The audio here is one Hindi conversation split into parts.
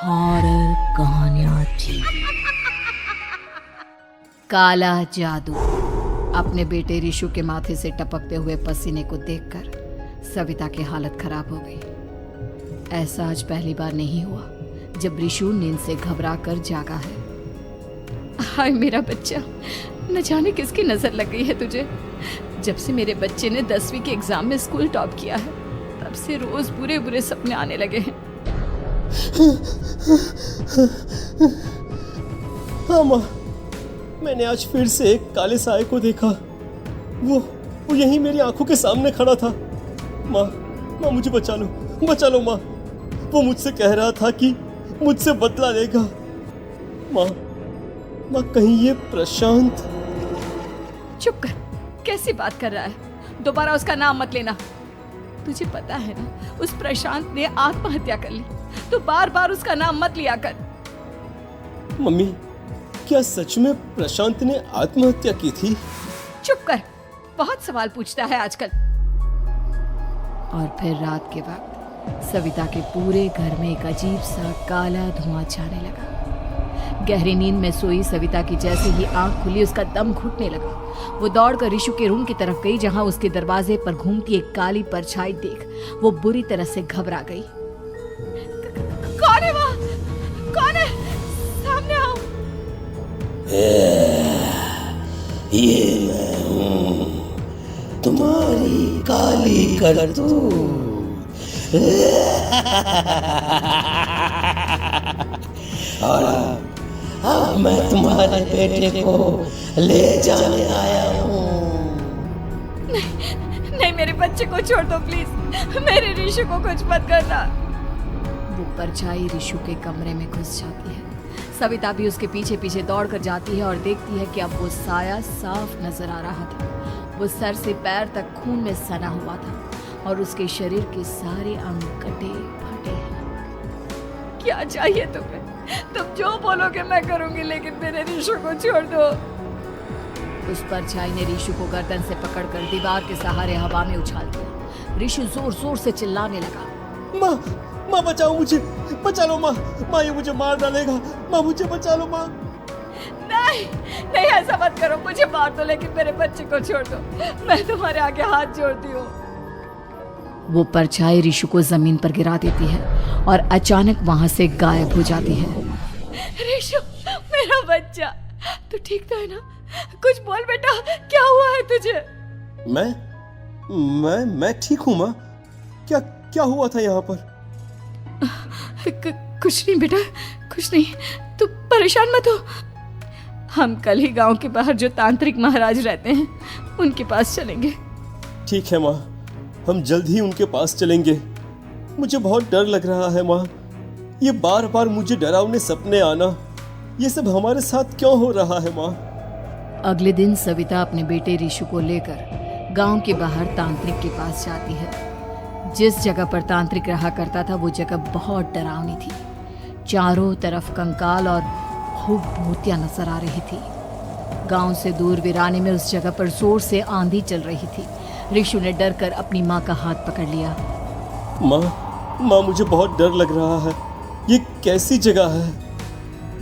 हॉरर कहानियां थी। काला जादू। अपने बेटे रिशु के माथे से टपकते हुए पसीने को देखकर सविता की हालत खराब हो गई। ऐसा आज पहली बार नहीं हुआ जब रिशु नींद से घबरा कर जागा है। हाय मेरा बच्चा, न जाने किसकी नजर लग गई है तुझे। जब से मेरे बच्चे ने 10वीं के एग्जाम में स्कूल टॉप किया है तब से रोज बुरे बुरे सपने आने लगे हैं। हाँ माँ, मैंने आज फिर से एक काले साए को देखा। वो यहीं मेरी आंखों के सामने खड़ा था। माँ मुझे बचा लो माँ। वो मुझसे कह रहा था कि मुझसे बदला लेगा। माँ कहीं ये प्रशांत। चुप कर, कैसी बात कर रहा है? दोबारा उसका नाम मत लेना। तुझे पता है ना, उस प्रशांत ने आत्महत्या कर ली, तो बार बार उसका नाम मत लिया कर। मम्मी, क्या सच में प्रशांत ने आत्महत्या की थी? चुप कर, बहुत सवाल पूछता है आजकल। और फिर रात के वक्त सविता के पूरे घर में एक अजीब सा काला धुआं छाने लगा। गहरी नींद में सोई सविता की जैसे ही आंख खुली उसका दम घुटने लगा। वो दौड़कर रिशु के रूम की तरफ गई जहां उसके दरवाजे पर घूमती एक काली परछाई देख वो बुरी तरह से घबरा गई। कौन है वहाँ? कौन है? सामने आओ। ये मैं हूँ, तुम्हारी काली करतूत। और अब मैं तुम्हारे बेटे को ले जाने आया हूँ। नहीं, मेरे बच्चे को छोड़ दो प्लीज। मेरे रिशु को कुछ मत करना। वो परछाई रिशु के कमरे में घुस जाती है। सविता भी उसके पीछे पीछे दौड़ कर जाती है और देखती है कि अब वो साया साफ नजर आ रहा था। वो सर से पैर तक खून में सना हुआ था और उसके शरीर के सारे अंग कटे फटे हैं। क्या चाहिए तुम्हें? तुम जो बोलोगे मैं करूंगी, लेकिन मेरे रिशु को छोड़ दो। उस परछाई ने रिशु को गर्दन से पकड़कर दीवार के सहारे हवा में उछाल दिया। रिशु जोर जोर से चिल्लाने लगा। माँ बचाओ मुझे, बचा लो माँ, ये मुझे मार डालेगा। माँ मुझे बचा लो माँ। नहीं ऐसा मत करो, मुझे मार दो लेकिन मेरे बच्चे को छोड़ दो। मैं तुम्हारे आगे हाथ जोड़ती हूँ। वो परछाई रिशु को जमीन पर गिरा देती है और अचानक वहां से गायब हो जाती है। रिशु, मेरा बच्चा, तू ठीक तो है ना? कुछ बोल बेटा, क्या हुआ है तुझे? मैं ठीक हूँ माँ। क्या हुआ था यहाँ पर? कुछ नहीं बेटा, कुछ नहीं। तू परेशान मत हो। हम कल ही गांव के बाहर जो तांत्रिक महाराज रहते हैं उनके पास चलेंगे। ठीक है माँ, हम जल्द ही उनके पास चलेंगे। मुझे बहुत डर लग रहा है माँ। ये बार बार मुझे डरावने सपने आना, ये सब हमारे साथ क्यों हो रहा है माँ? अगले दिन सविता अपने बेटे रिशु को लेकर गांव के बाहर तांत्रिक के पास जाती है। जिस जगह पर तांत्रिक रहा करता था वो जगह बहुत डरावनी थी। चारों तरफ कंकाल और भूतियां नजर आ रही थी। गांव से दूर वीराने में उस जगह पर जोर से आंधी चल रही थी। रिशु ने डर कर अपनी माँ का हाथ पकड़ लिया। माँ मुझे बहुत डर लग रहा है। ये कैसी जगह है?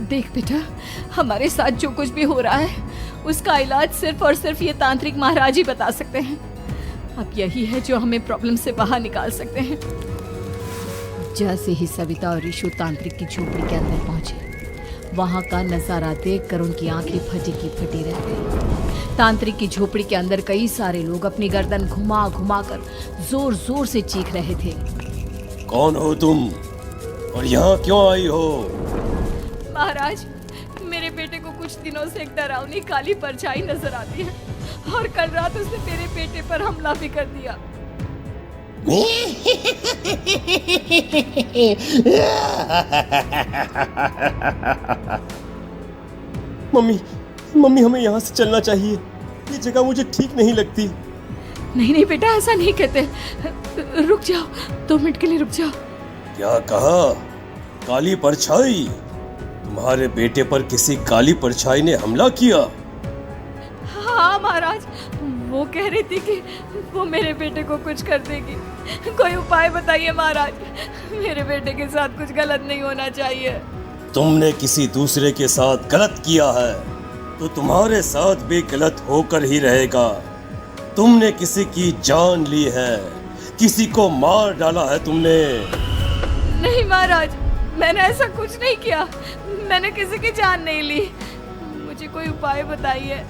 देख बेटा, हमारे साथ जो कुछ भी हो रहा है उसका इलाज सिर्फ और सिर्फ ये तांत्रिक महाराज ही बता सकते हैं। अब यही है जो हमें प्रॉब्लम से बाहर निकाल सकते हैं। जैसे ही सविता और रिशु तांत्रिक की झोपड़ी के अंदर पहुंचे, वहां का नजारा देखकर उनकी आंखें फटी की फटी रह गई। तांत्रिक की झोपड़ी के अंदर कई सारे लोग अपनी गर्दन घुमा घुमा कर जोर जोर से चीख रहे थे। कौन हो तुम और यहाँ क्यों आई हो? महाराज, मेरे बेटे को कुछ दिनों से एक डरावनी काली परछाई नजर आती है और कल रात उसने मेरे बेटे पर हमला भी कर दिया। मम्मी हमें यहाँ से चलना चाहिए। ये जगह मुझे ठीक नहीं लगती। नहीं बेटा, ऐसा नहीं कहते। रुक जाओ, 2 मिनट के लिए रुक जाओ। क्या कहा? काली परछाई? तुम्हारे बेटे पर किसी काली परछाई ने हमला किया? हाँ महाराज, वो कह रही थी कि वो मेरे बेटे को कुछ कर देगी। कोई उपाय बताइए महाराज, मेरे बेटे के साथ कुछ गलत नहीं होना चाहिए। तुमने किसी दूसरे के साथ गलत किया है तो तुम्हारे साथ भी गलत होकर ही रहेगा। तुमने किसी की जान ली है, किसी को मार डाला है तुमने। नहीं महाराज, मैंने ऐसा कुछ नहीं किया, मैंने किसी की जान नहीं ली। मुझे कोई उपाय बताइए।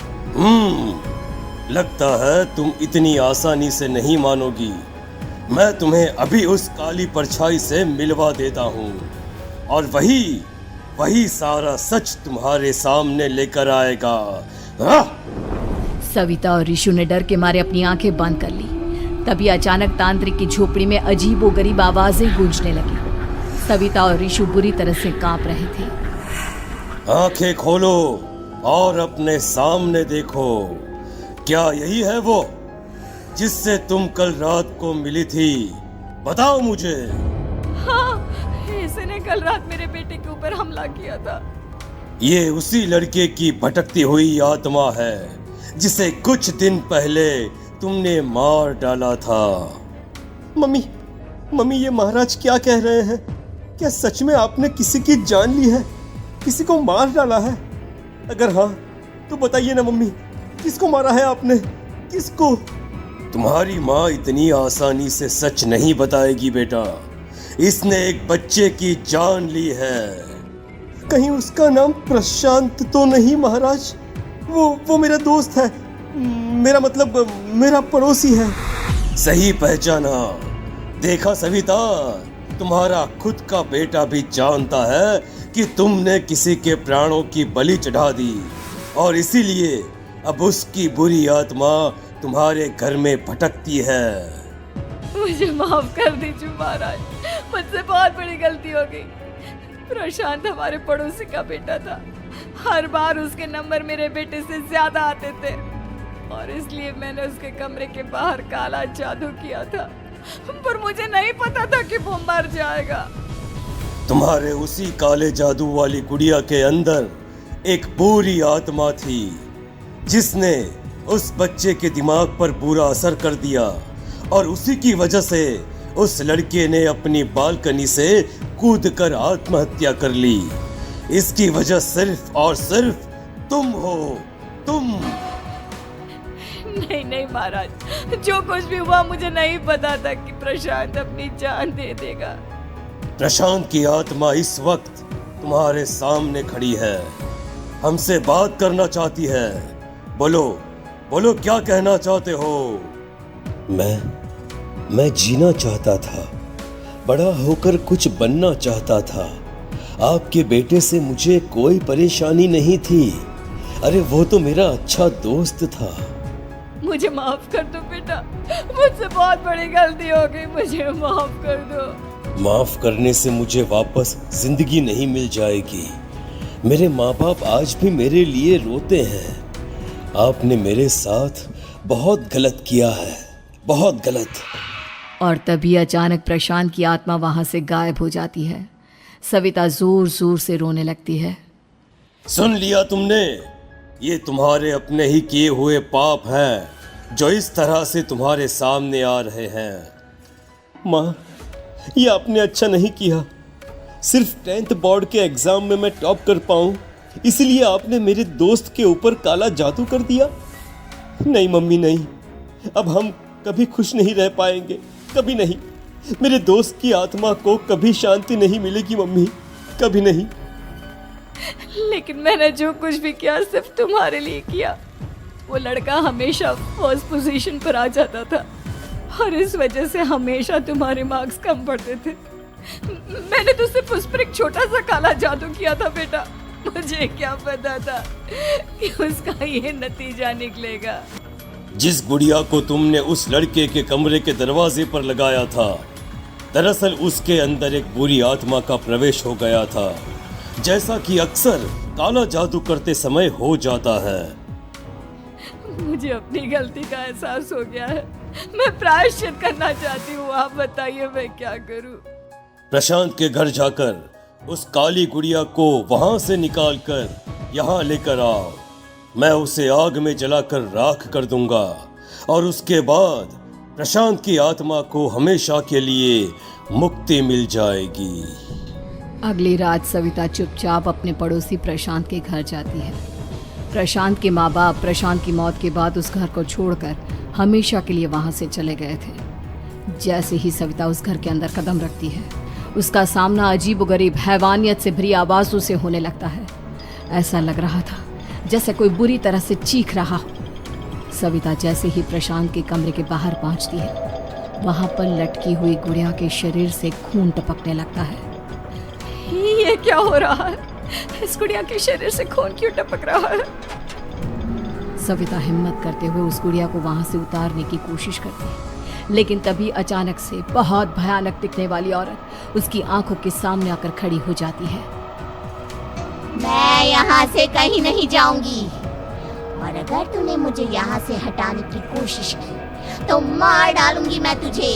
लगता है तुम इतनी आसानी से नहीं मानोगी। मैं तुम्हें अभी उस काली परछाई से मिलवा देता हूँ और वही सारा सच तुम्हारे सामने लेकर आएगा। सविता और ऋषु ने डर के मारे अपनी आंखें बंद कर ली। तभी अचानक तांत्रिक की झोपड़ी में अजीबोगरीब आवाजें गूंजने लगी। सविता और ऋषु बुरी तरह से कांप रहे थे। आंखें खोलो और अपने सामने देखो। क्या यही है वो जिससे तुम कल रात को मिली थी? बताओ मुझे। हाँ, इसने कल रात मेरे बेटे के ऊपर हमला किया था। ये उसी लड़के की भटकती हुई आत्मा है जिसे कुछ दिन पहले तुमने मार डाला था। मम्मी ये महाराज क्या कह रहे हैं? क्या सच में आपने किसी की जान ली है, किसी को मार डाला है? अगर हाँ तो बताइए ना मम्मी, किसको मारा है आपने, किसको? तुम्हारी माँ इतनी आसानी से सच नहीं बताएगी बेटा। इसने एक बच्चे की जान ली है। कहीं उसका नाम प्रशांत तो नहीं महाराज? वो मेरा दोस्त है, मेरा मतलब मेरा पड़ोसी है। सही पहचाना। देखा सविता, तुम्हारा खुद का बेटा भी जानता है कि तुमने किसी के प्राणों की बलि चढ़ा दी और इसीलिए अब उसकी बुरी आत्मा तुम्हारे घर में भटकती है। मुझे माफ कर दीजिए महाराज, मुझसे बहुत बड़ी गलती हो गई। प्रशांत हमारे पड़ोसी का बेटा था। हर बार उसके नंबर मेरे बेटे से ज्यादा आते थे और इसलिए मैंने उसके कमरे के बाहर काला जादू किया था, पर मुझे नहीं पता था कि वो मर जाएगा। तुम्हारे उसी काले जादू वाली गुड़िया के अंदर एक बुरी आत्मा थी जिसने उस बच्चे के दिमाग पर बुरा असर कर दिया और उसी की वजह से उस लड़के ने अपनी बालकनी से कूदकर आत्महत्या कर ली। इसकी वजह सिर्फ और सिर्फ तुम हो, तुम। नहीं महाराज, जो कुछ भी हुआ मुझे नहीं पता था कि प्रशांत अपनी जान दे देगा। प्रशांत की आत्मा इस वक्त तुम्हारे सामने खड़ी है, हमसे बात करना चाहती है। बोलो क्या कहना चाहते हो? मैं जीना चाहता था, बड़ा होकर कुछ बनना चाहता था। आपके बेटे से मुझे कोई परेशानी नहीं थी। अरे वो तो मेरा अच्छा दोस्त था। मुझे माफ कर दो बेटा, मुझसे बहुत बड़ी गलती हो गई, मुझे माफ कर दो। माफ करने से मुझे वापस जिंदगी नहीं मिल जाएगी। मेरे माँ बाप आज भी मेरे लिए रोते हैं। आपने मेरे साथ बहुत गलत किया है, बहुत गलत। और तभी अचानक प्रशांत की आत्मा वहां से गायब हो जाती है। सविता जोर जोर से रोने लगती है। सुन लिया तुमने? ये तुम्हारे अपने ही किए हुए पाप हैं जो इस तरह से तुम्हारे सामने आ रहे हैं। माँ, ये आपने अच्छा नहीं किया। सिर्फ 10th बोर्ड के एग्जाम में मैं टॉप कर पाऊं, इसलिए आपने मेरे दोस्त के ऊपर काला जादू कर दिया। नहीं मम्मी, नहीं, अब हम कभी खुश नहीं रह पाएंगे, कभी नहीं। मेरे दोस्त की आत्मा को कभी शांति नहीं मिलेगी मम्मी, कभी नहीं। लेकिन मैंने जो कुछ भी किया सिर्फ तुम्हारे लिए किया। वो लड़का हमेशा फर्स्ट पोजीशन पर आ जाता था और इस वजह से हमेशा तुम्हारे मार्क्स कम पड़ते थे। मैंने तो सिर्फ उस पर एक छोटा सा काला जादू किया था बेटा। मुझे क्या पता था कि उसका ये नतीजा निकलेगा। जिस गुड़िया को तुमने उस लड़के के कमरे के दरवाजे पर लगाया था, दरअसल उसके अंदर एक बुरी आत्मा का प्रवेश हो गया था, जैसा कि अक्सर काला जादू करते समय हो जाता है। मुझे अपनी गलती का एहसास हो गया है, मैं प्रायश्चित करना चाहती हूँ। आप बताइए मैं क्या करूँ? प्रशांत के घर जाकर उस काली गुड़िया को वहां से निकालकर यहाँ लेकर आओ। मैं उसे आग में जलाकर राख कर दूंगा और उसके बाद प्रशांत की आत्मा को हमेशा के लिए मुक्ति मिल जाएगी। अगली रात सविता चुपचाप अपने पड़ोसी प्रशांत के घर जाती है। प्रशांत के माँ बाप प्रशांत की मौत के बाद उस घर को छोड़कर हमेशा के लिए वहां से चले गए थे। जैसे ही सविता उस घर के अंदर कदम रखती है, उसका सामना अजीबोगरीब हैवानियत से भरी आवाज़ों से होने लगता है। ऐसा लग रहा था जैसे कोई बुरी तरह से चीख रहा हो। सविता जैसे ही प्रशांत के कमरे के बाहर पहुंचती है, वहां पर लटकी हुई गुड़िया के शरीर से खून टपकने लगता है। ये क्या हो रहा है? इस गुड़िया के शरीर से खून क्यों टपक रहा है? सविता हिम्मत करते हुए उस गुड़िया को वहां से उतारने की कोशिश करती है, लेकिन तभी अचानक से बहुत भयानक दिखने वाली औरत उसकी आंखों के सामने आकर खड़ी हो जाती है। मैं यहाँ से कहीं नहीं जाऊंगी, और अगर तूने मुझे यहाँ से हटाने की कोशिश की तो मार डालूंगी मैं तुझे।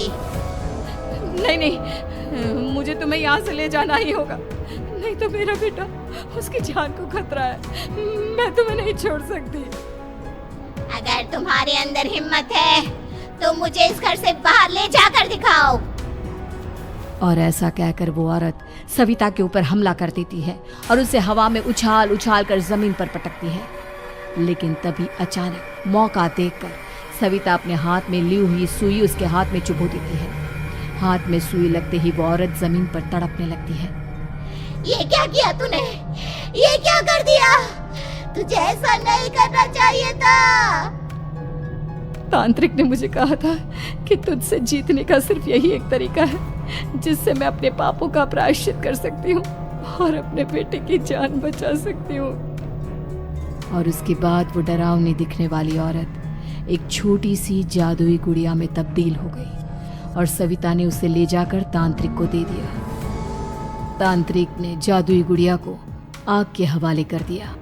नहीं नहीं, मुझे तुम्हें यहाँ से ले जाना ही होगा, नहीं तो मेरा बेटा, उसकी जान को खतरा है। मैं तुम्हें नहीं छोड़ सकती। अगर तुम्हारे अंदर हिम्मत है तो मुझे इस घर से बाहर ले जाकर दिखाओ। और ऐसा कहकर वो औरत सविता के ऊपर हमला कर देती है और उसे हवा में उछाल उछाल कर जमीन पर पटकती है। लेकिन तभी अचानक मौका देखकर सविता अपने हाथ में ली हुई सुई उसके हाथ में चुभो देती है। हाथ में सुई लगते ही वो औरत जमीन पर तड़पने लगती है। ये क्या किया तूने? ये क्या कर दिया? तुझे ऐसा नहीं करना चाहिए था। तांत्रिक ने मुझे कहा था कि तुझसे जीतने का सिर्फ यही एक तरीका है जिससे मैं अपने पापों का प्रायश्चित कर सकती हूँ और अपने बेटे की जान बचा सकती हूँ। और उसके बाद वो डरावनी दिखने वाली औरत एक छोटी सी जादुई गुड़िया में तब्दील हो गई और सविता ने उसे ले जाकर तांत्रिक को दे दिया। तांत्रिक ने जादुई गुड़िया को आग के हवाले कर दिया